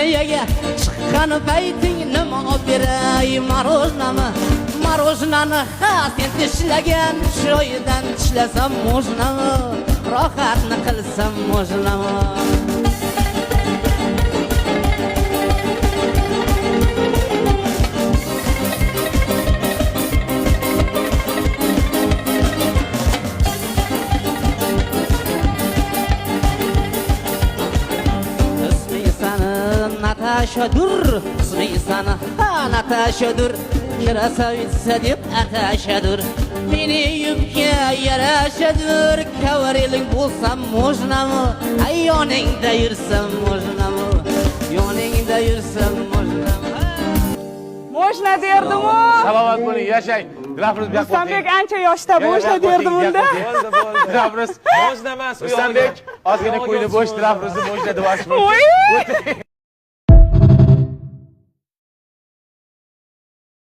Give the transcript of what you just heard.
ko'chaga chiqqan payting nima olib beray marojnami marojnani ha sen tishlagan joyidan tishlasam mojnami rohatni qilsam mojnami Natashadur, ismi sana ha Natashadur, krasavitsa deb atashadur. Meni yubga yarashadur, kavariling bo'lsam mojnami, ay yoningda yursam mojnami, yoningda yursam mojnami. Mojna derdim-u. Salomat bo'ling, yashang. Dilafruz bu yoqqa. Ruslanbek ancha yoshda mojna derdim unda. Bo'ldi. Dilafruz. Mojna emas, Ruslanbek ozgina qo'yni bo'sh Dilafruzni mojna deb ochmoqchi.